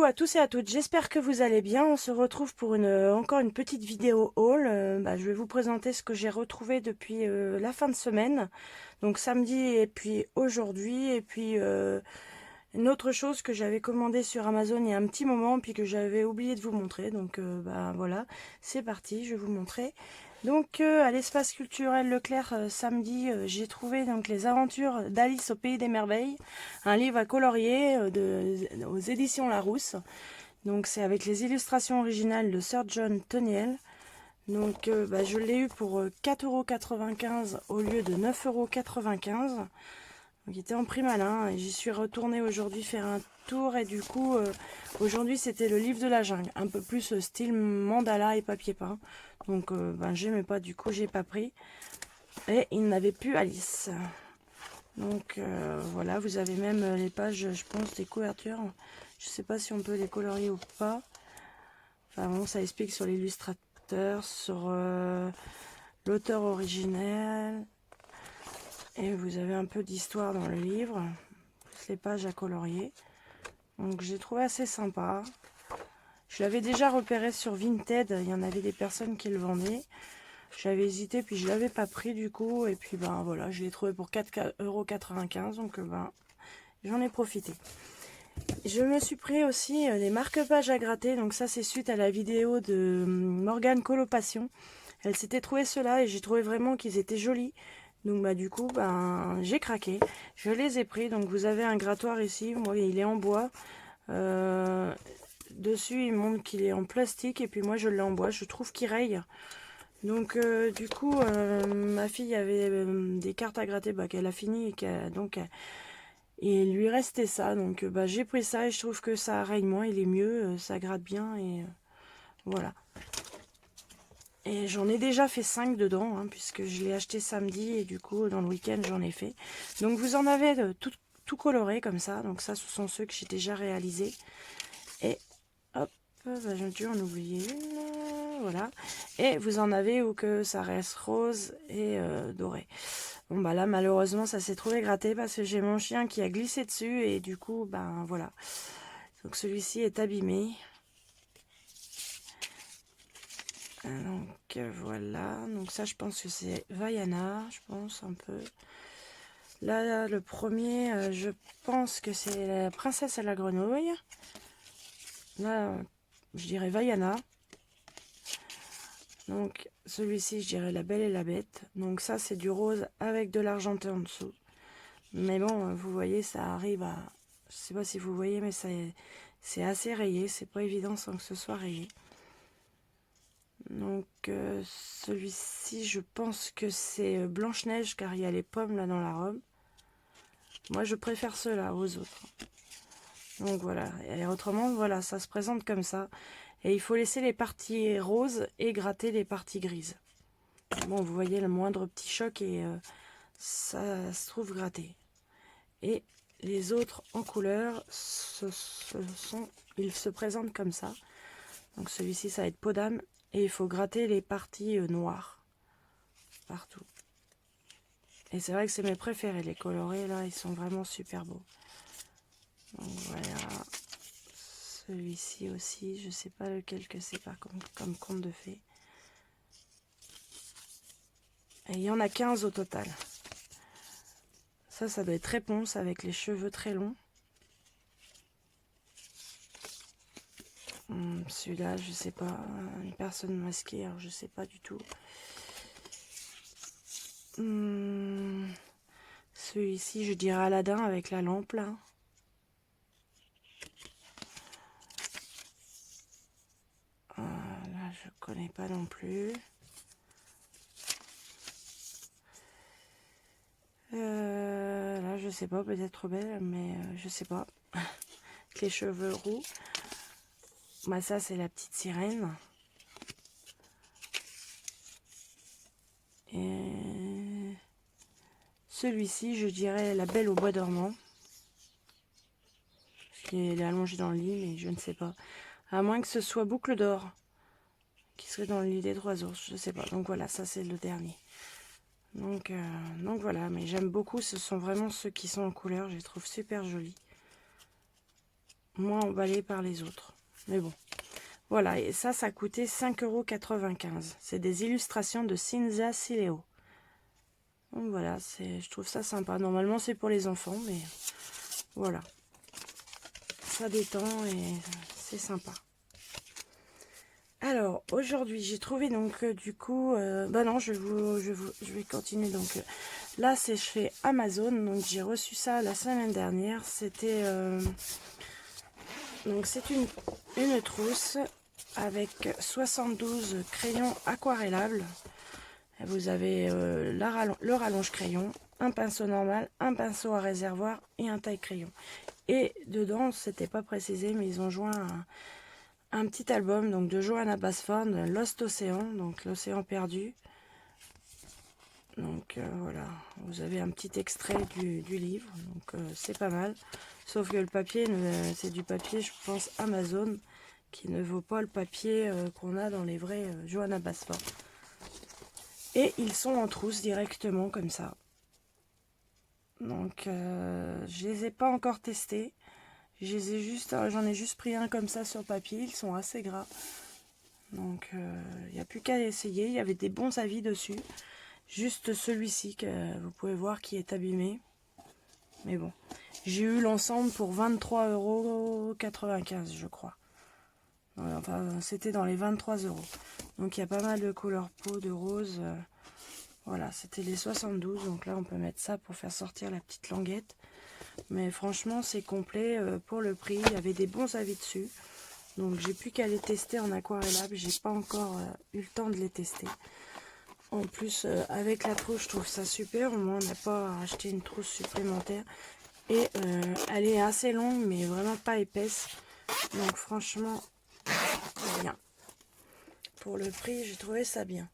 Coucou à tous et à toutes, j'espère que vous allez bien. On se retrouve pour encore une petite vidéo haul. Je vais vous présenter ce que j'ai retrouvé depuis la fin de semaine, donc samedi et puis aujourd'hui. Et puis une autre chose que j'avais commandé sur Amazon il y a un petit moment, puis que j'avais oublié de vous montrer. Donc voilà, c'est parti, je vais vous montrer. Donc à l'espace culturel Leclerc samedi, j'ai trouvé donc les aventures d'Alice au pays des merveilles, un livre à colorier aux éditions Larousse. Donc c'est avec les illustrations originales de Sir John Tenniel. Donc je l'ai eu pour 4,95 € au lieu de 9,95 €. Donc il était en prix malin et j'y suis retournée aujourd'hui faire un tour et du coup aujourd'hui c'était le livre de la jungle, un peu plus style mandala et papier peint. Donc j'aimais pas, du coup j'ai pas pris et il n'avait plus Alice. Donc voilà, vous avez même les pages, je pense, des couvertures. Je sais pas si on peut les colorier ou pas. Enfin bon, ça explique sur l'illustrateur, sur l'auteur originel. Et vous avez un peu d'histoire dans le livre, plus les pages à colorier. Donc j'ai trouvé assez sympa. Je l'avais déjà repéré sur Vinted, il y en avait des personnes qui le vendaient. J'avais hésité, puis je l'avais pas pris du coup. Et puis voilà, je l'ai trouvé pour 4,95 €, donc j'en ai profité. Je me suis pris aussi les marque-pages à gratter. Donc ça c'est suite à la vidéo de Morgane Colopassion. Elle s'était trouvé ceux-là et j'ai trouvé vraiment qu'ils étaient jolis. Donc du coup j'ai craqué, je les ai pris. Donc vous avez un grattoir ici, moi il est en bois, dessus il montre qu'il est en plastique et puis moi je l'ai en bois, je trouve qu'il raye. Donc du coup ma fille avait des cartes à gratter qu'elle a fini et il lui restait ça. Donc j'ai pris ça et je trouve que ça raye moins, il est mieux, ça gratte bien et voilà. Et j'en ai déjà fait 5 dedans, puisque je l'ai acheté samedi et du coup dans le week-end j'en ai fait. Donc vous en avez tout coloré comme ça. Donc ça ce sont ceux que j'ai déjà réalisés. Et hop, j'ai dû en oublier une. Voilà. Et vous en avez où que ça reste rose et doré. Bon là malheureusement ça s'est trouvé gratté parce que j'ai mon chien qui a glissé dessus et du coup voilà. Donc celui-ci est abîmé. Donc voilà, donc ça je pense que c'est Vaiana, je pense un peu. Là le premier, je pense que c'est la princesse à la grenouille. Là je dirais Vaiana. Donc celui-ci je dirais la belle et la bête. Donc ça c'est du rose avec de l'argenté en dessous. Mais bon, vous voyez ça arrive à... Je sais pas si vous voyez mais c'est assez rayé, c'est pas évident sans que ce soit rayé. Donc celui-ci je pense que c'est Blanche-Neige car il y a les pommes là dans la robe. Moi je préfère ceux-là aux autres. Donc voilà, et autrement voilà, ça se présente comme ça. Et il faut laisser les parties roses et gratter les parties grises. Bon, vous voyez le moindre petit choc et ça se trouve gratté. Et les autres en couleur, ils se présentent comme ça. Donc celui-ci ça va être peau d'âme. Et il faut gratter les parties noires partout. Et c'est vrai que c'est mes préférés, les colorés là, ils sont vraiment super beaux. Donc voilà, celui-ci aussi, je sais pas lequel que c'est par contre comme conte de fées. Et il y en a 15 au total. Ça doit être réponse avec les cheveux très longs. Celui-là, je sais pas, une personne masquée, alors je sais pas du tout. Celui-ci, je dirais Aladdin avec la lampe là. Là, je connais pas non plus. Là, je sais pas, peut-être belle, mais je sais pas. Avec les cheveux roux. Ça, c'est la petite sirène. Et celui-ci, je dirais la belle au bois dormant. Parce qu'il est allongé dans le lit, mais je ne sais pas. À moins que ce soit Boucle d'Or, qui serait dans le lit des 3 ours, je sais pas. Donc voilà, ça c'est le dernier. Donc voilà, mais j'aime beaucoup, ce sont vraiment ceux qui sont en couleur, je les trouve super jolis. moins emballé par les autres. Mais bon, voilà. Et ça coûtait 5,95 €. C'est des illustrations de Cinzia Sileo. Donc voilà, je trouve ça sympa. Normalement, c'est pour les enfants, mais voilà. Ça détend et c'est sympa. Alors, aujourd'hui, j'ai trouvé donc du coup... bah non, je vais continuer. Donc là, c'est chez Amazon. Donc j'ai reçu ça la semaine dernière. C'était... donc c'est une trousse avec 72 crayons aquarellables. Et vous avez le rallonge crayon, un pinceau normal, un pinceau à réservoir et un taille crayon. Et dedans, c'était pas précisé, mais ils ont joint un petit album donc de Johanna Basford, Lost Ocean, donc l'océan perdu. Donc voilà, vous avez un petit extrait du livre, donc c'est pas mal. Sauf que le papier, c'est du papier, je pense, Amazon, qui ne vaut pas le papier qu'on a dans les vrais Johanna Basford. Et ils sont en trousse directement comme ça. Donc je les ai pas encore testés. J'en ai juste pris un comme ça sur papier, ils sont assez gras. Donc il n'y a plus qu'à essayer, il y avait des bons avis dessus. Juste celui-ci que vous pouvez voir qui est abîmé. Mais bon, j'ai eu l'ensemble pour 23,95 € je crois. Enfin, c'était dans les 23 €. Donc il y a pas mal de couleurs peau, de rose. Voilà, c'était les 72. Donc là, on peut mettre ça pour faire sortir la petite languette. Mais franchement, c'est complet pour le prix. Il y avait des bons avis dessus. Donc j'ai plus qu'à les tester en aquarellable. J'ai pas encore eu le temps de les tester. En plus, avec la trousse, je trouve ça super. Au moins, on n'a pas à acheter une trousse supplémentaire. Et elle est assez longue, mais vraiment pas épaisse. Donc franchement, bien. Pour le prix, j'ai trouvé ça bien.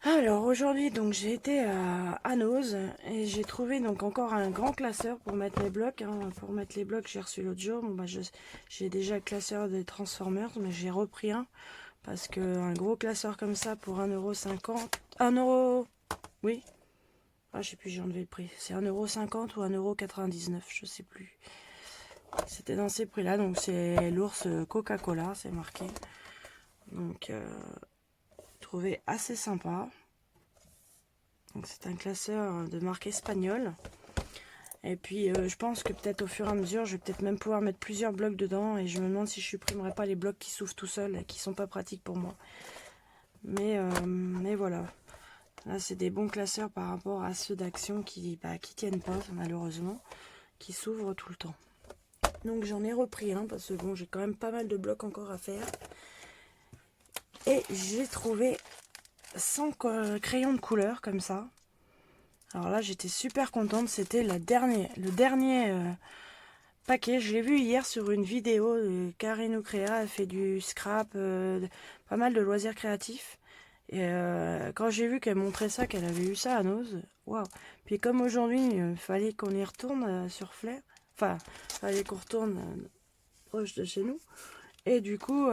Alors aujourd'hui, donc j'ai été à Nose et j'ai trouvé donc encore un grand classeur pour mettre mes blocs. Pour mettre les blocs, j'ai reçu l'autre jour. Bon, bah, j'ai déjà le classeur des Transformers, mais j'ai repris un. Parce qu'un gros classeur comme ça pour 1,50 €. 1 €. Oui. Ah, je sais plus, j'ai enlevé le prix. C'est 1,50 € ou 1,99 €, je sais plus. C'était dans ces prix-là. Donc c'est l'ours Coca-Cola, c'est marqué. Donc trouvé assez sympa. Donc c'est un classeur de marque espagnole. Et puis je pense que peut-être au fur et à mesure, je vais peut-être même pouvoir mettre plusieurs blocs dedans. Et je me demande si je supprimerai pas les blocs qui s'ouvrent tout seuls et qui sont pas pratiques pour moi. Mais voilà. Là, c'est des bons classeurs par rapport à ceux d'Action qui tiennent pas, malheureusement, qui s'ouvrent tout le temps. Donc j'en ai repris un parce que bon, j'ai quand même pas mal de blocs encore à faire. Et j'ai trouvé 100 crayons de couleur comme ça. Alors là, j'étais super contente. C'était le dernier paquet. Je l'ai vu hier sur une vidéo. Karine Créa a fait du scrap, pas mal de loisirs créatifs. Et quand j'ai vu qu'elle montrait ça, qu'elle avait eu ça à Nose, waouh! Puis comme aujourd'hui, il fallait qu'on y retourne sur Flair. Enfin, il fallait qu'on retourne proche de chez nous. Et du coup,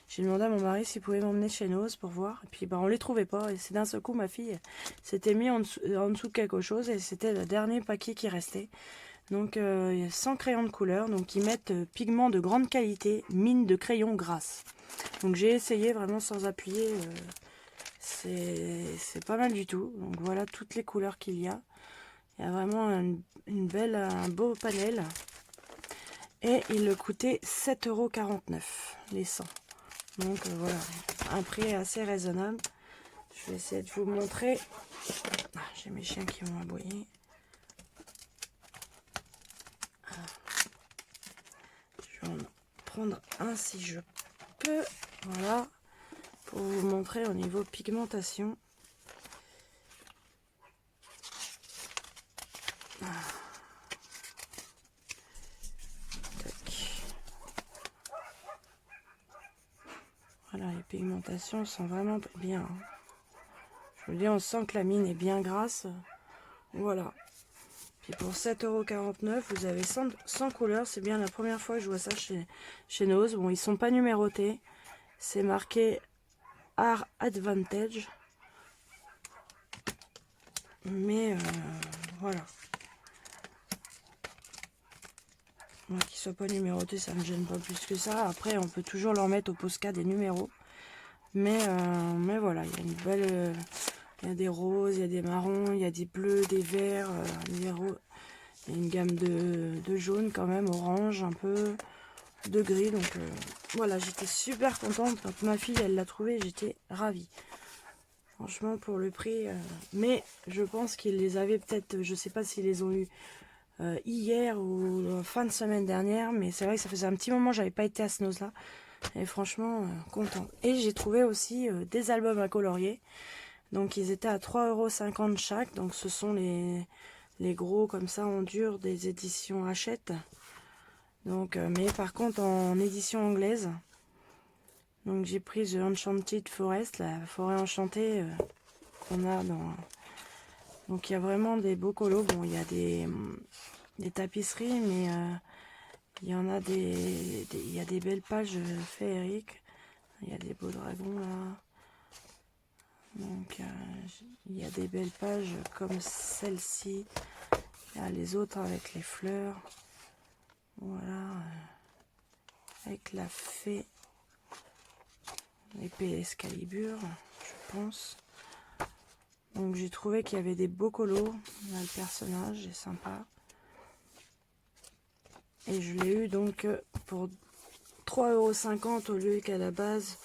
j'ai demandé à mon mari s'il pouvait m'emmener chez Nose pour voir. Et puis, on les trouvait pas. Et c'est d'un seul coup, ma fille s'était mis en dessous de quelque chose. Et c'était le dernier paquet qui restait. Donc, il y a 100 crayons de couleur. Donc, ils mettent pigments de grande qualité, mine de crayons grasse. Donc, j'ai essayé vraiment sans appuyer. C'est pas mal du tout. Donc, voilà toutes les couleurs qu'il y a. Il y a vraiment un beau panel. Et il coûtait 7,49 € les 100. Donc voilà, un prix assez raisonnable. Je vais essayer de vous montrer. Ah, j'ai mes chiens qui vont aboyer. Je vais en prendre un si je peux. Voilà, pour vous montrer au niveau pigmentation. Voilà, les pigmentations sont vraiment bien. Je veux dire, on sent que la mine est bien grasse. Voilà. Puis pour 7,49 €, vous avez 100 couleurs. C'est bien la première fois que je vois ça chez Nose. Bon, ils sont pas numérotés. C'est marqué Art Advantage. Mais voilà. Donc qu'ils soient pas numérotés, ça me gêne pas plus que ça. Après, on peut toujours leur mettre au Posca des numéros. Mais voilà, il y a une belle... il y a des roses, il y a des marrons, il y a des bleus, des verts, des roses. Il y a une gamme de jaune quand même, orange un peu, de gris. Donc voilà, j'étais super contente. Quand ma fille, elle l'a trouvé, j'étais ravie. Franchement, pour le prix. Mais je pense qu'ils les avaient peut-être, je sais pas s'ils les ont eu hier ou fin de semaine dernière. Mais c'est vrai que ça faisait un petit moment que j'avais pas été à ce Snows là. Et franchement, content. Et j'ai trouvé aussi des albums à colorier. Donc ils étaient à 3,50 € chaque. Donc ce sont les gros comme ça en dur des éditions Hachette. Donc, mais par contre en édition anglaise. Donc j'ai pris The Enchanted Forest, la forêt enchantée qu'on a dans... Donc il y a vraiment des beaux colos. Bon, il y a des tapisseries, mais il y en a il y a des belles pages féeriques. Il y a des beaux dragons là. Donc il y a des belles pages comme celle-ci. Il y a les autres avec les fleurs. Voilà. Avec la fée. L'épée Excalibur, je pense. Donc j'ai trouvé qu'il y avait des beaux colos. Là, le personnage est sympa. Et je l'ai eu donc pour 3,50 € au lieu qu'à la base.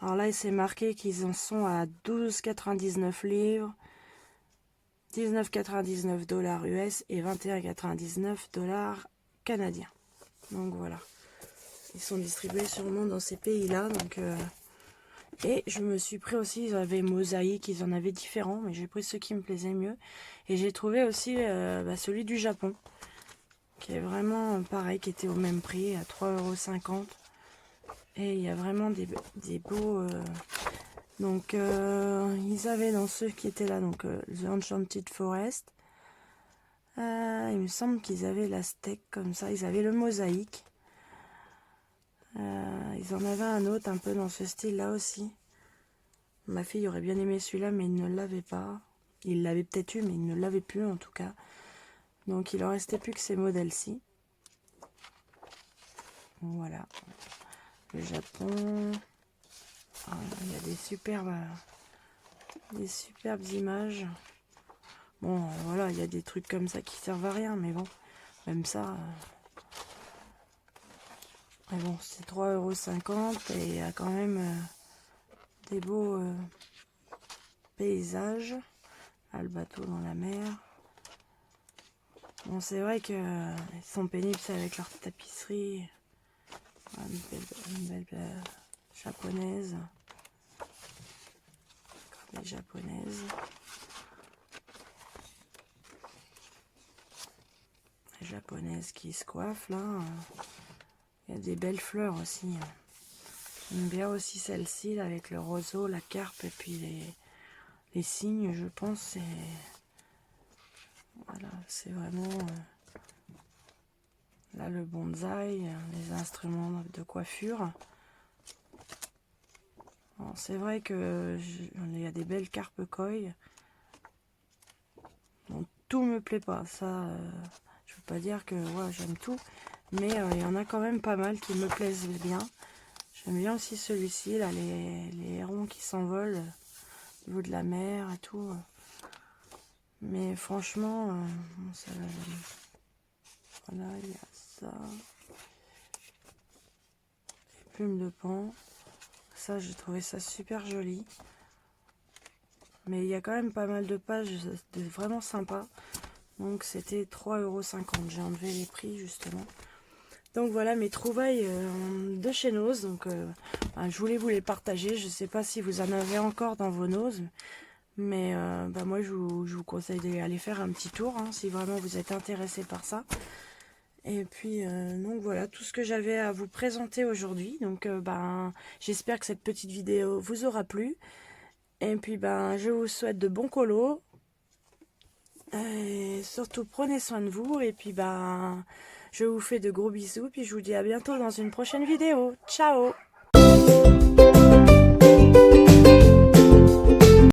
Alors là, il s'est marqué qu'ils en sont à 12,99 livres, 19,99 $ US et 21,99 $ canadiens. Donc voilà. Ils sont distribués sûrement dans ces pays-là. Donc, et je me suis pris aussi, ils avaient mosaïque, ils en avaient différents, mais j'ai pris ceux qui me plaisaient mieux. Et j'ai trouvé aussi celui du Japon, qui est vraiment pareil, qui était au même prix, à 3,50 €. Et il y a vraiment des beaux... donc, ils avaient dans ceux qui étaient là, donc The Enchanted Forest. Il me semble qu'ils avaient l'Aztèque comme ça. Ils avaient le mosaïque. Ils en avaient un autre un peu dans ce style-là aussi. Ma fille aurait bien aimé celui-là, mais il ne l'avait pas. Il l'avait peut-être eu, mais il ne l'avait plus en tout cas. Donc, il en restait plus que ces modèles-ci. Voilà. Le Japon. Ah, il y a des superbes images. Bon, voilà, il y a des trucs comme ça qui servent à rien, mais bon, même ça. Mais bon, c'est 3,50 € et il y a quand même des beaux paysages. Là, le bateau dans la mer. Bon, c'est vrai qu'ils sont pénibles, c'est avec leur tapisserie. Une belle japonaise. Encore des japonaises. Les japonaises qui se coiffent là. Il y a des belles fleurs aussi. J'aime bien aussi celle-ci avec le roseau, la carpe et puis les cygnes, je pense. C'est voilà, c'est vraiment là le bonsaï, les instruments de coiffure. C'est vrai que il y a des belles carpes koi. Bon, tout me plaît pas, ça. Je veux pas dire que ouais, j'aime tout, mais il y en a quand même pas mal qui me plaisent bien. J'aime bien aussi celui-ci, là, les hérons qui s'envolent au niveau de la mer et tout. Mais franchement, ça, voilà, il y a ça. Les plumes de pan. Ça, j'ai trouvé ça super joli. Mais il y a quand même pas mal de pages vraiment sympas. Donc c'était 3,50 €. J'ai enlevé les prix justement. Donc voilà mes trouvailles de chez Nose. Donc je voulais vous les partager. Je ne sais pas si vous en avez encore dans vos Nose. Mais moi je vous conseille d'aller faire un petit tour hein, si vraiment vous êtes intéressé par ça. Et puis donc voilà tout ce que j'avais à vous présenter aujourd'hui. Donc j'espère que cette petite vidéo vous aura plu. Et puis je vous souhaite de bons colos. Et surtout prenez soin de vous. Et puis je vous fais de gros bisous. Puis je vous dis à bientôt dans une prochaine vidéo. Ciao!